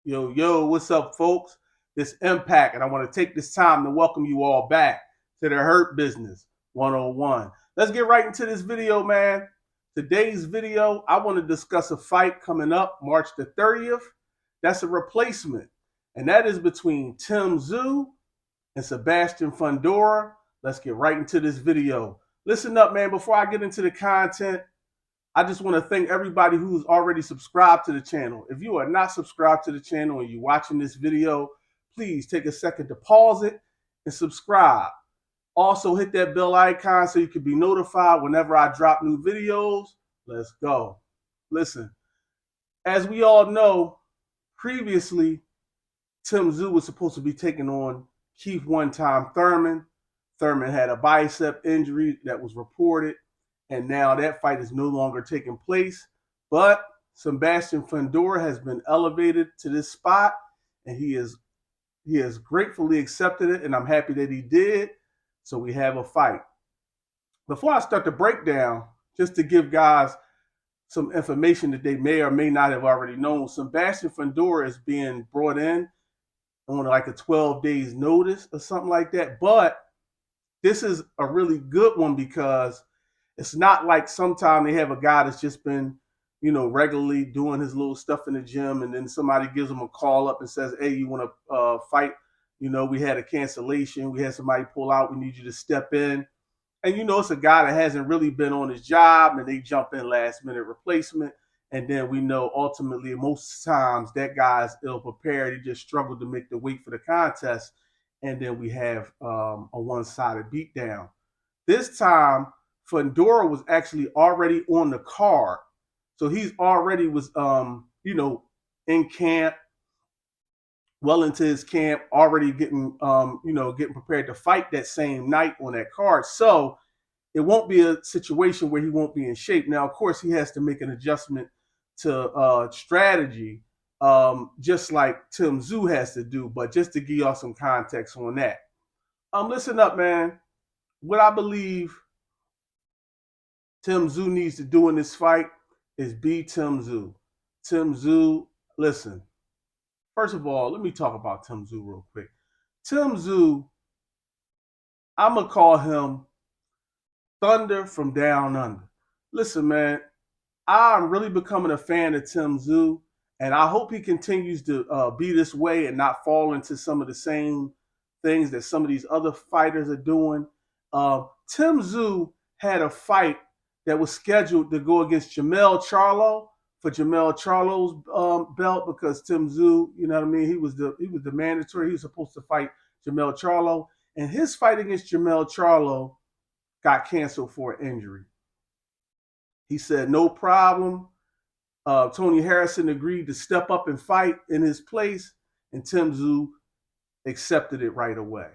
Yo, what's up, folks? This Impact, and I want to take this time to welcome you all back to the Hurt Business 101. Let's get right into this video, man. Today's video, I want to discuss a fight coming up March the 30th. That's a replacement, and that is between Tszyu and Sebastian Fundora. Let's get right into this video. Listen up, man. Before I get into the content, I just want to thank everybody who's already subscribed to the channel. If you are not subscribed to the channel and you're watching this video, please take a second to pause it and subscribe. Also, hit that bell icon so you can be notified whenever I drop new videos. Let's go. Listen, as we all know, previously, Tszyu was supposed to be taking on Keith one-time Thurman. Thurman had a bicep injury that was reported, and now that fight is no longer taking place. But Sebastian Fundora has been elevated to this spot, and he has gratefully accepted it, and I'm happy that he did. So we have a fight. Before I start the breakdown, just to give guys some information that they may or may not have already known, Sebastian Fundora is being brought in on like a 12 days notice or something like that. But this is a really good one because it's not like sometimes they have a guy that's just been, regularly doing his little stuff in the gym, and then somebody gives him a call up and says, "Hey, you want to fight? We had a cancellation. We had somebody pull out. We need you to step in." And it's a guy that hasn't really been on his job, and they jump in last minute replacement. And then we know ultimately most times that guy's ill prepared. He just struggled to make the weight for the contest, and then we have a one-sided beatdown. This time, Fundora was actually already on the card. So he's already was, in camp, well into his camp, already getting prepared to fight that same night on that card. So it won't be a situation where he won't be in shape. Now, of course, he has to make an adjustment to strategy, just like Tszyu has to do. But just to give y'all some context on that. Listen up, man. What I believe Tszyu needs to do in this fight is be Tszyu. Tszyu, listen. First of all, let me talk about Tszyu real quick. Tszyu, I'm going to call him Thunder from Down Under. Listen, man, I'm really becoming a fan of Tszyu, and I hope he continues to be this way and not fall into some of the same things that some of these other fighters are doing. Tszyu had a fight that was scheduled to go against Jermell Charlo for Jermell Charlo's belt, because Tszyu, he was the mandatory. He was supposed to fight Jermell Charlo, and his fight against Jermell Charlo got canceled for an injury. He said no problem. Tony Harrison agreed to step up and fight in his place, and Tszyu accepted it right away.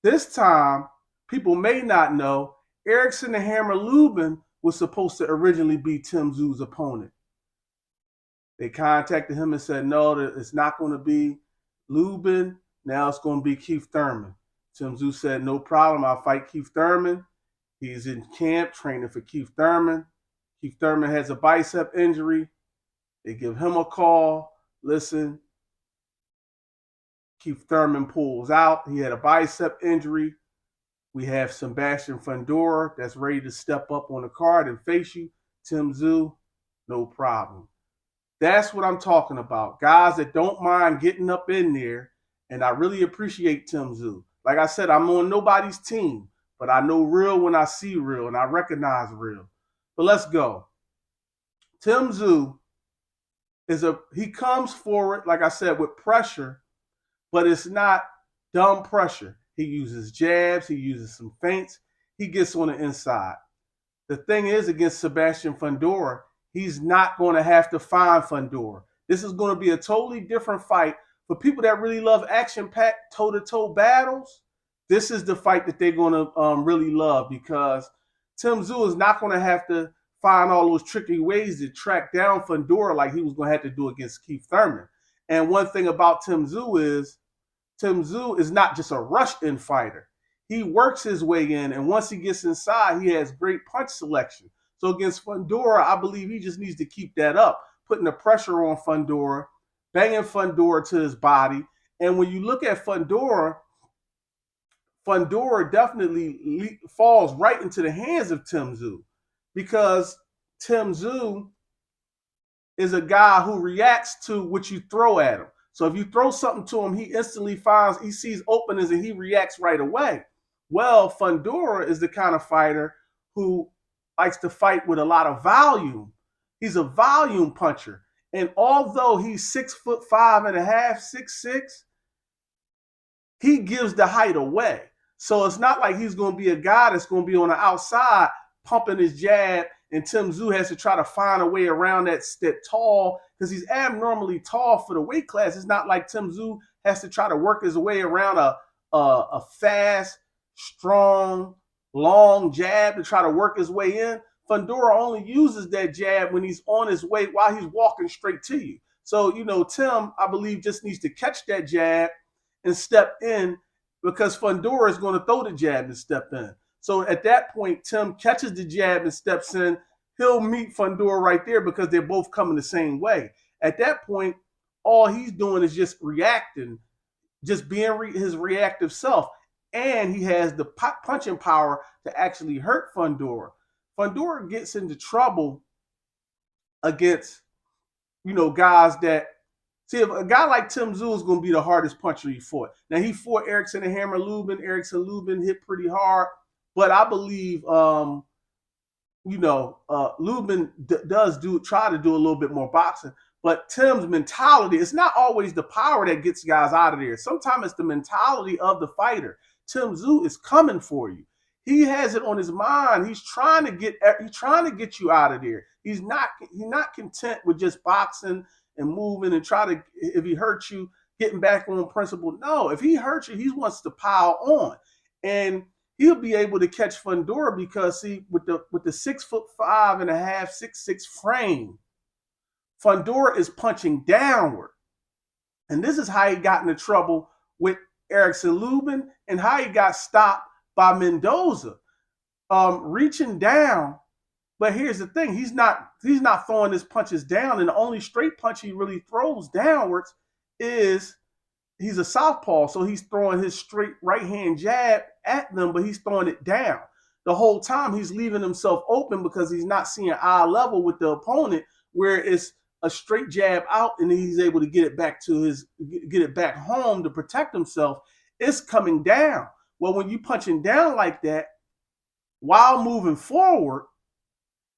This time, people may not know, Erickson the Hammer Lubin was supposed to originally be Tszyu's opponent. They contacted him and said, no, it's not going to be Lubin. Now it's going to be Keith Thurman. Tszyu said, no problem. I'll fight Keith Thurman. He's in camp training for Keith Thurman. Keith Thurman has a bicep injury. They give him a call. Listen, Keith Thurman pulls out. He had a bicep injury. We have Sebastian Fundora that's ready to step up on the card and face you. Tszyu, no problem. That's what I'm talking about. Guys that don't mind getting up in there, and I really appreciate Tszyu. Like I said, I'm on nobody's team, but I know real when I see real, and I recognize real. But let's go. Tszyu he comes forward, like I said, with pressure, but it's not dumb pressure. He uses jabs. He uses some feints. He gets on the inside. The thing is, against Sebastian Fundora, he's not going to have to find Fundora. This is going to be a totally different fight. For people that really love action-packed, toe-to-toe battles, this is the fight that they're going to really love, because Tszyu is not going to have to find all those tricky ways to track down Fundora like he was going to have to do against Keith Thurman. And one thing about Tszyu is not just a rush-in fighter. He works his way in, and once he gets inside, he has great punch selection. So against Fundora, I believe he just needs to keep that up, putting the pressure on Fundora banging Fundora to his body. And when you look at Fundora, Fundora definitely falls right into the hands of Tszyu, because Tszyu is a guy who reacts to what you throw at him. So if you throw something to him, he instantly he sees openings and he reacts right away. Well, Fundora is the kind of fighter who likes to fight with a lot of volume. He's a volume puncher. And although he's 6'5.5", 6'6", he gives the height away. So it's not like he's going to be a guy that's going to be on the outside pumping his jab, and Tszyu has to try to find a way around that tall, because he's abnormally tall for the weight class. It's not like Tszyu has to try to work his way around a fast, strong, long jab to try to work his way in. Fundora only uses that jab when he's on his way, while he's walking straight to you. So, Tim, I believe, just needs to catch that jab and step in, because Fundora is going to throw the jab and step in. So at that point, Tim catches the jab and steps in. He'll meet Fundora right there because they're both coming the same way. At that point, all he's doing is just reacting, just being his reactive self. And he has the punching power to actually hurt Fundora. Fundora gets into trouble against, guys that, see, if a guy like Tszyu is going to be the hardest puncher he fought. Now, he fought Erickson and Hammer Lubin. Erickson Lubin hit pretty hard. But I believe, Lubin does try to do a little bit more boxing. But Tim's mentality, it's not always the power that gets guys out of there. Sometimes it's the mentality of the fighter. Tszyu is coming for you. He has it on his mind. He's trying to get you out of there. He's not content with just boxing and moving and if he hurts you, getting back on principle. No, if he hurts you, he wants to pile on. And he'll be able to catch Fundora because, see, with the 6'5.5", 6'6" frame, Fundora is punching downward. And this is how he got into trouble with Erickson Lubin and how he got stopped by Mendoza, reaching down. But here's the thing: he's not throwing his punches down, and the only straight punch he really throws downwards is, he's a southpaw, so he's throwing his straight right hand jab at them, but he's throwing it down. The whole time he's leaving himself open because he's not seeing eye level with the opponent, where it's a straight jab out and then he's able to get it back home to protect himself. It's coming down. Well, when you're punching down like that while moving forward,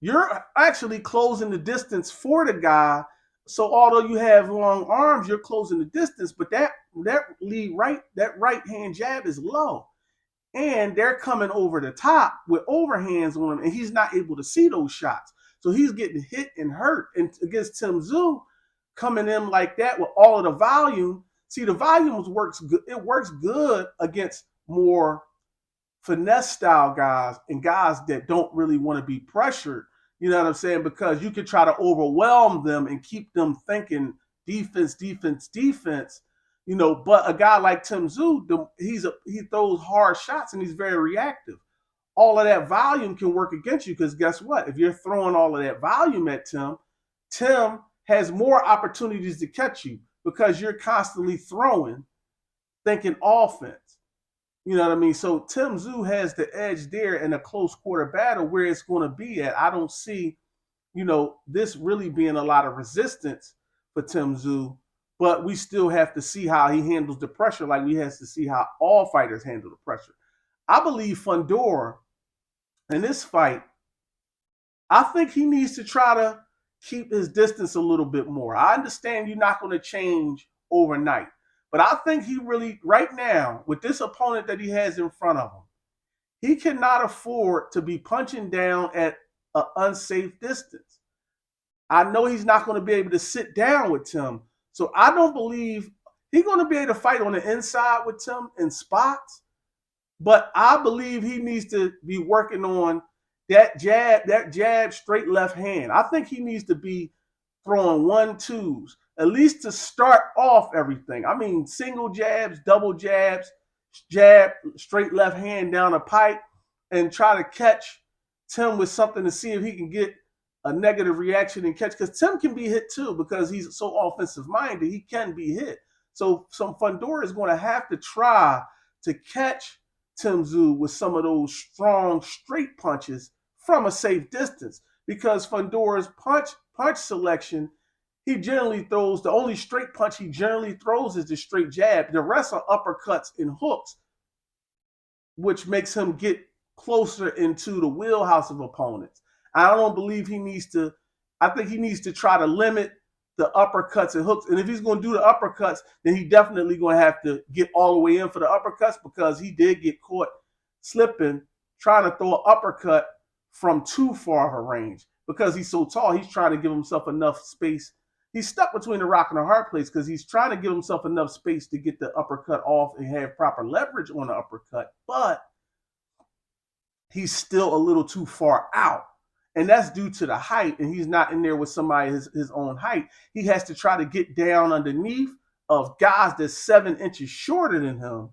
you're actually closing the distance for the guy. So although you have long arms, you're closing the distance, but that right hand jab is low. And they're coming over the top with overhands on him, and he's not able to see those shots. So he's getting hit and hurt. And against Tszyu, coming in like that with all of the volume, see, the volume works good. It works good against more finesse style guys and guys that don't really want to be pressured. You know what I'm saying? Because you could try to overwhelm them and keep them thinking defense, defense, defense. But a guy like Tszyu, he throws hard shots and he's very reactive. All of that volume can work against you, because guess what? If you're throwing all of that volume at Tim has more opportunities to catch you because you're constantly throwing, thinking offense. You know what I mean? So Tszyu has the edge there in a close quarter battle where it's going to be at. I don't see, this really being a lot of resistance for Tszyu, but we still have to see how he handles the pressure, like we have to see how all fighters handle the pressure. I believe Fundora in this fight, I think he needs to try to keep his distance a little bit more. I understand you're not going to change overnight, but I think he really, right now, with this opponent that he has in front of him, he cannot afford to be punching down at an unsafe distance. I know he's not going to be able to sit down with Tim, so I don't believe he's going to be able to fight on the inside with Tim in spots. But I believe he needs to be working on that jab straight left hand. I think he needs to be throwing 1-2s, at least to start off everything. I mean, single jabs, double jabs, jab, straight left hand down a pipe, and try to catch Tim with something to see if he can get a negative reaction and catch, because Tim can be hit too, because he's so offensive minded, he can be hit. So some Fundora is going to have to try to catch Tszyu with some of those strong straight punches from a safe distance, because Fundora's punch selection, he generally throws, the only straight punch he generally throws is the straight jab. The rest are uppercuts and hooks, which makes him get closer into the wheelhouse of opponents. I don't believe he needs to, I think he needs to try to limit the uppercuts and hooks. And if he's going to do the uppercuts, then he definitely going to have to get all the way in for the uppercuts, because he did get caught slipping, trying to throw an uppercut from too far of a range. Because he's so tall, he's trying to give himself enough space. He's stuck between the rock and the hard place, because he's trying to give himself enough space to get the uppercut off and have proper leverage on the uppercut. But he's still a little too far out. And that's due to the height, and he's not in there with somebody his own height. He has to try to get down underneath of guys that's 7 inches shorter than him,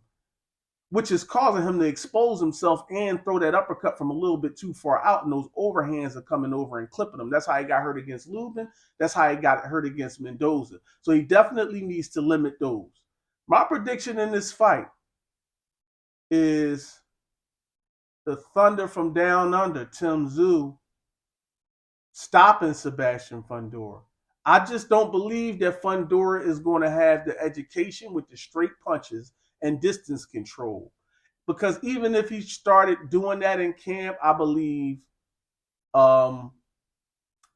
which is causing him to expose himself and throw that uppercut from a little bit too far out, and those overhands are coming over and clipping him. That's how he got hurt against Lubin. That's how he got hurt against Mendoza. So he definitely needs to limit those. My prediction in this fight is the Thunder from down under, Tszyu, stopping Sebastian Fundora. I just don't believe that Fundora is going to have the education with the straight punches and distance control. Because even if he started doing that in camp, I believe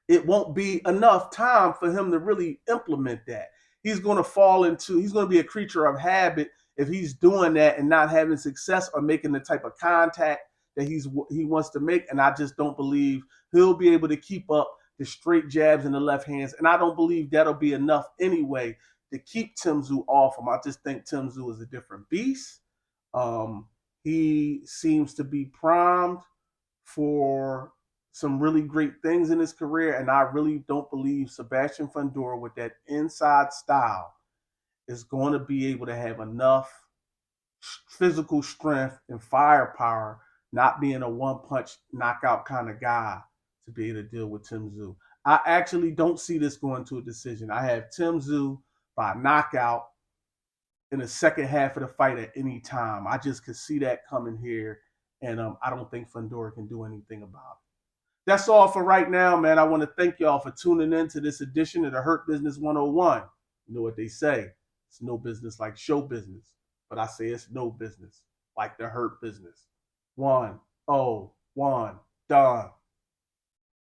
it won't be enough time for him to really implement that. He's going to be a creature of habit if he's doing that and not having success or making the type of contact that he wants to make. And I just don't believe he'll be able to keep up the straight jabs in the left hands. And I don't believe that'll be enough anyway to keep Tszyu off him. I just think Tszyu is a different beast. He seems to be primed for some really great things in his career, and I really don't believe Sebastian Fundora, with that inside style, is going to be able to have enough physical strength and firepower, not being a one-punch knockout kind of guy, to be able to deal with Tszyu. I actually don't see this going to a decision. I have Tszyu by knockout in the second half of the fight at any time. I just could see that coming here, and I don't think Fundora can do anything about it. That's all for right now, man. I want to thank y'all for tuning in to this edition of the Hurt Business 101. You know what they say, it's no business like show business, but I say it's no business like the hurt business. 101, done.